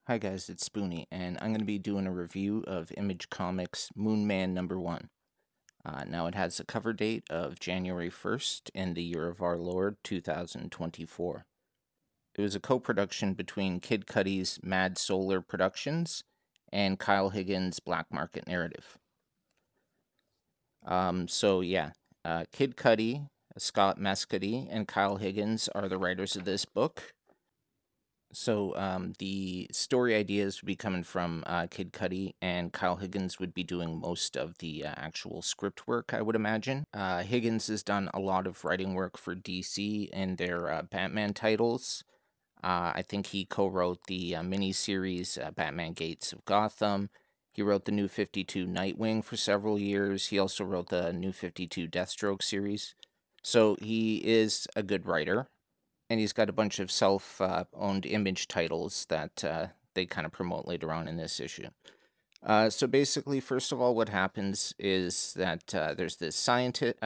Hi guys, it's Spoonie, and I'm going to be doing a review of Image Comics Moon Man #1. Now it has a cover date of January 1st in the year of our Lord, 2024. It was a co-production between Kid Cudi's Mad Solar Productions and Kyle Higgins' Black Market Narrative. Kid Cudi, Scott Mescudi, and Kyle Higgins are the writers of this book. The story ideas would be coming from Kid Cudi, and Kyle Higgins would be doing most of the actual script work, I would imagine. Higgins has done a lot of writing work for DC and their Batman titles. I think he co-wrote the miniseries Batman Gates of Gotham. He wrote the New 52 Nightwing for several years. He also wrote the New 52 Deathstroke series. So he is a good writer. And he's got a bunch of self-owned image titles that they kind of promote later on in this issue. So basically, first of all, what happens is that there's this scientist.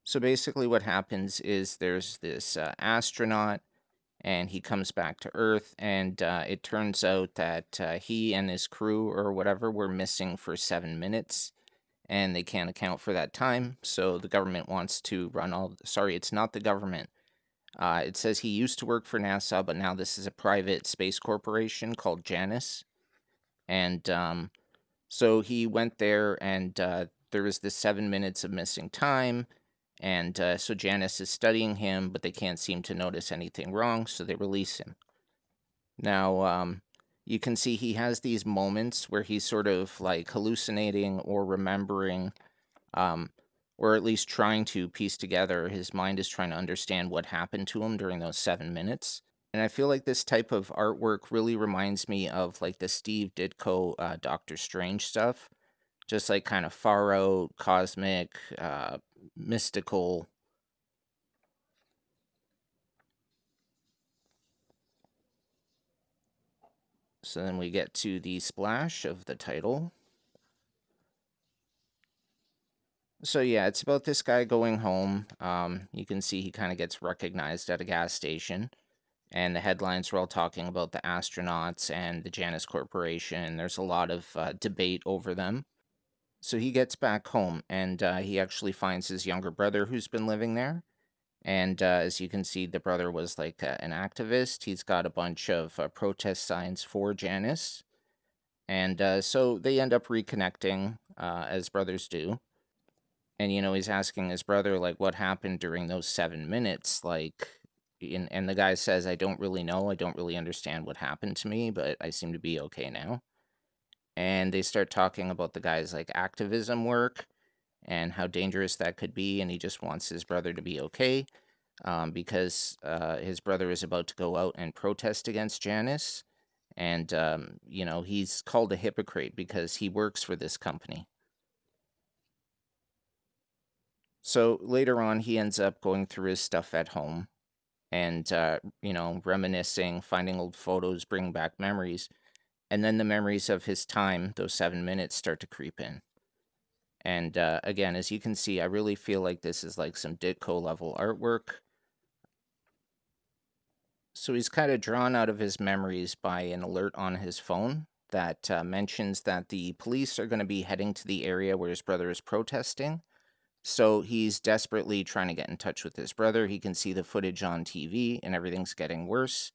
So basically, what happens is there's this astronaut, and he comes back to Earth, and it turns out that he and his crew or whatever were missing for 7 minutes. And they can't account for that time, so the government wants to run all... Sorry, it's not the government. It says he used to work for NASA, but now this is a private space corporation called Janus. And so he went there, and there was this 7 minutes of missing time. And so Janus is studying him, but they can't seem to notice anything wrong, so they release him. Now, you can see he has these moments where he's sort of like hallucinating or remembering, or at least trying to piece together. His mind is trying to understand what happened to him during those 7 minutes. And I feel like this type of artwork really reminds me of like the Steve Ditko Doctor Strange stuff. Just like kind of far out, cosmic, mystical. So then we get to the splash of the title. So yeah, it's about this guy going home. You can see he kind of gets recognized at a gas station, and the headlines were all talking about the astronauts and the Janus Corporation. There's a lot of debate over them. So he gets back home, and he actually finds his younger brother who's been living there. And as you can see, the brother was like an activist. He's got a bunch of protest signs for Janus. And so they end up reconnecting, as brothers do. And he's asking his brother like what happened during those 7 minutes, like, and the guy says, I don't really know, I don't really understand what happened to me, but I seem to be okay now. And they start talking about the guy's like activism work and how dangerous that could be, and he just wants his brother to be okay, because his brother is about to go out and protest against Janus. And he's called a hypocrite because he works for this company. So later on, he ends up going through his stuff at home and, reminiscing, finding old photos, bringing back memories. And then the memories of his time, those 7 minutes, start to creep in. And again, as you can see, I really feel like this is like some Ditko level artwork. So he's kind of drawn out of his memories by an alert on his phone that mentions that the police are going to be heading to the area where his brother is protesting. So he's desperately trying to get in touch with his brother. He can see the footage on TV and everything's getting worse.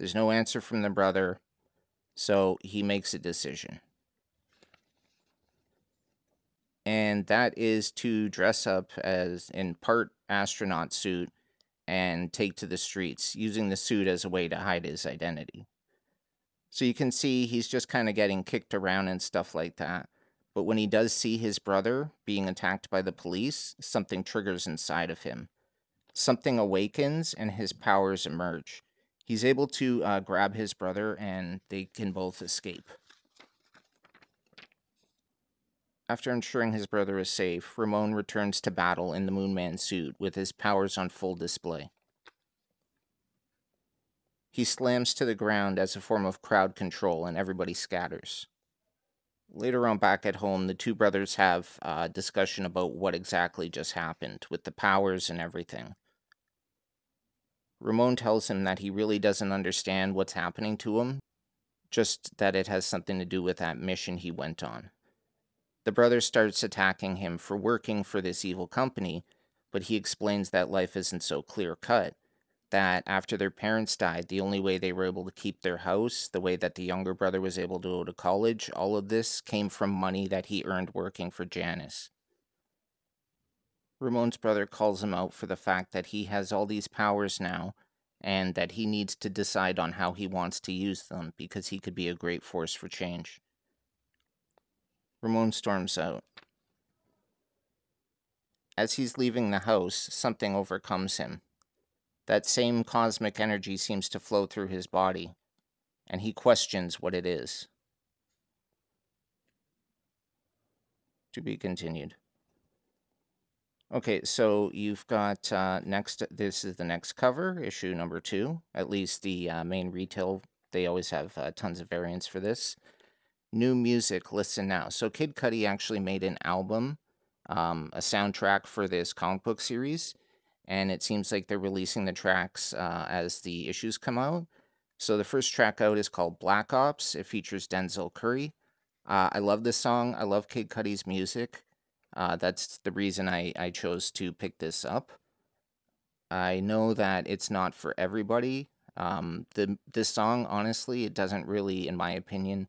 There's no answer from the brother. So he makes a decision. And that is to dress up as in part astronaut suit and take to the streets, using the suit as a way to hide his identity. So you can see he's just kind of getting kicked around and stuff like that. But when he does see his brother being attacked by the police, something triggers inside of him. Something awakens and his powers emerge. He's able to grab his brother and they can both escape. After ensuring his brother is safe, Ramon returns to battle in the Moonman suit with his powers on full display. He slams to the ground as a form of crowd control and everybody scatters. Later on back at home, the two brothers have a discussion about what exactly just happened with the powers and everything. Ramon tells him that he really doesn't understand what's happening to him, just that it has something to do with that mission he went on. The brother starts attacking him for working for this evil company, but he explains that life isn't so clear cut. That after their parents died, the only way they were able to keep their house, the way that the younger brother was able to go to college, all of this came from money that he earned working for Janice. Ramon's brother calls him out for the fact that he has all these powers now and that he needs to decide on how he wants to use them because he could be a great force for change. Ramon storms out. As he's leaving the house, something overcomes him. That same cosmic energy seems to flow through his body, and he questions what it is. To be continued. Okay, so you've got next, this is the next cover, issue number 2. At least the main retail, they always have tons of variants for this. New music, listen now. So Kid Cudi actually made an album, a soundtrack for this comic book series, and it seems like they're releasing the tracks as the issues come out. So the first track out is called Black Ops. It features Denzel Curry. I love this song. I love Kid Cudi's music. That's the reason I chose to pick this up. I know that it's not for everybody. This song, honestly, it doesn't really, in my opinion,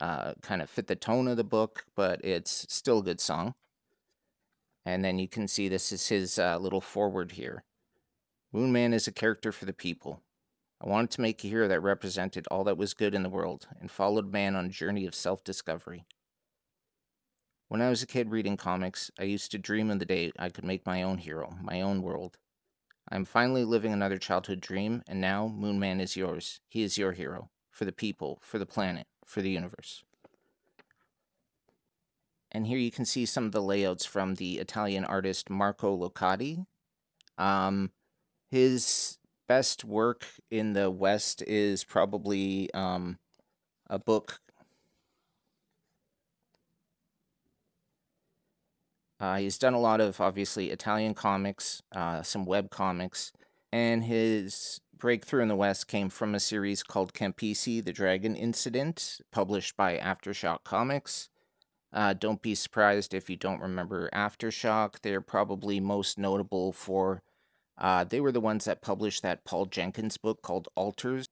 kind of fit the tone of the book, but it's still a good song. And then you can see this is his little forward here. Moon Man is a character for the people. I wanted to make a hero that represented all that was good in the world and followed man on a journey of self-discovery. When I was a kid reading comics, I used to dream of the day I could make my own hero, my own world. I'm finally living another childhood dream, and now Moon Man is yours. He is your hero, for the people, for the planet, for the universe. And here you can see some of the layouts from the Italian artist Marco Locati. His best work in the West is probably a book. He's done a lot of, obviously, Italian comics, some web comics, and his breakthrough in the West came from a series called Campisi, The Dragon Incident, published by Aftershock Comics. Don't be surprised if you don't remember Aftershock. They're probably most notable for, they were the ones that published that Paul Jenkins book called Alters,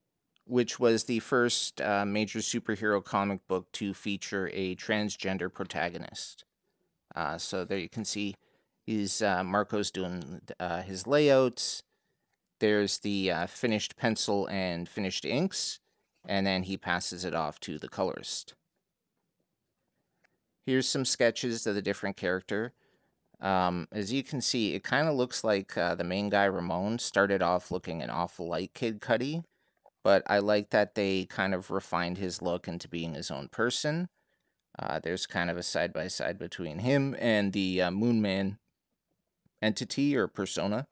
which was the first major superhero comic book to feature a transgender protagonist. So there you can see he's Marco's doing his layouts. There's the finished pencil and finished inks, and then he passes it off to the colorist. Here's some sketches of the different character. As you can see, it kind of looks like the main guy, Ramon, started off looking an awful like Kid Cudi, but I like that they kind of refined his look into being his own person. There's kind of a side-by-side between him and the Moon Man entity or persona.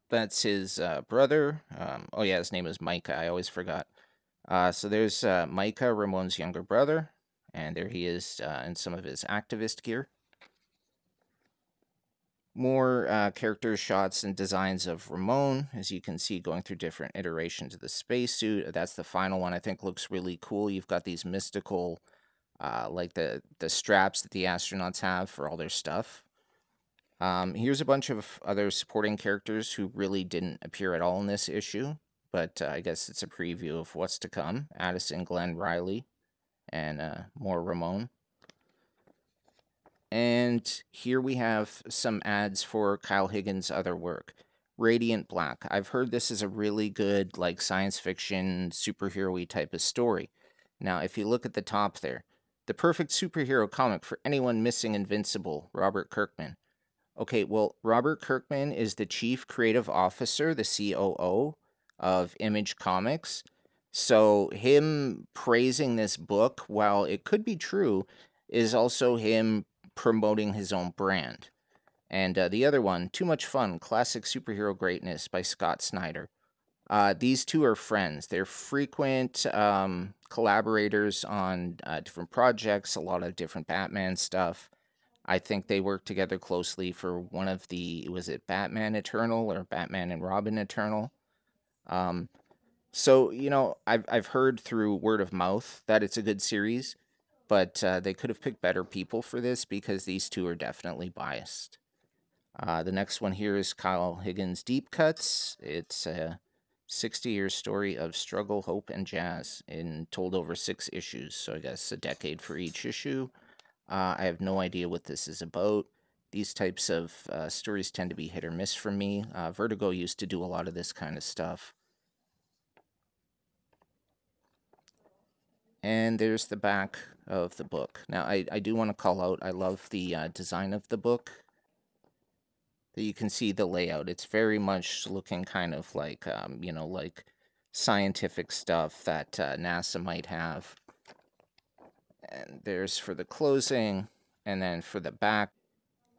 That's his brother. Oh yeah, his name is Micah. I always forgot. So there's Micah, Ramon's younger brother, and there he is in some of his activist gear. More character shots and designs of Ramon, as you can see, going through different iterations of the spacesuit. That's the final one. I think looks really cool. You've got these mystical, like the straps that the astronauts have for all their stuff. Here's a bunch of other supporting characters who really didn't appear at all in this issue, but I guess it's a preview of what's to come. Addison, Glenn, Riley, and more Ramon. And here we have some ads for Kyle Higgins' other work. Radiant Black. I've heard this is a really good, like, science fiction, superhero-y type of story. Now, if you look at the top there, the perfect superhero comic for anyone missing Invincible, Robert Kirkman. Okay, well, Robert Kirkman is the chief creative officer, the COO of Image Comics. So him praising this book, while it could be true, is also him promoting his own brand. And the other one, Too Much Fun, Classic Superhero Greatness by Scott Snyder. These two are friends. They're frequent collaborators on different projects, a lot of different Batman stuff. I think they worked together closely for one of the, was it Batman Eternal or Batman and Robin Eternal? Um, so I've heard through word of mouth that it's a good series, but they could have picked better people for this because these two are definitely biased. The next one here is Kyle Higgins' Deep Cuts. It's a 60-year story of struggle, hope, and jazz, told over 6 issues. So I guess a decade for each issue. I have no idea what this is about. These types of stories tend to be hit or miss for me. Vertigo used to do a lot of this kind of stuff. And there's the back of the book. Now, I do want to call out, I love the design of the book. That you can see the layout. It's very much looking kind of like, like scientific stuff that NASA might have. And there's for the closing, and then for the back,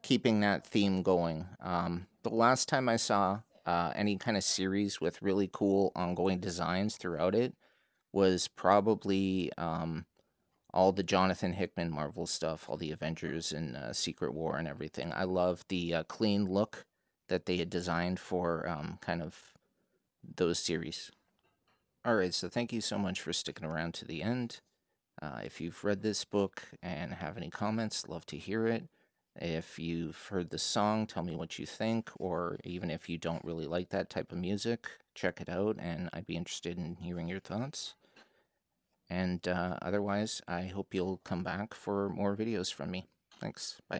keeping that theme going. The last time I saw any kind of series with really cool ongoing designs throughout it was probably all the Jonathan Hickman Marvel stuff, all the Avengers and Secret War and everything. I love the clean look that they had designed for kind of those series. All right, so thank you so much for sticking around to the end. If you've read this book and have any comments, love to hear it. If you've heard the song, tell me what you think, or even if you don't really like that type of music, check it out, and I'd be interested in hearing your thoughts. And otherwise, I hope you'll come back for more videos from me. Thanks. Bye.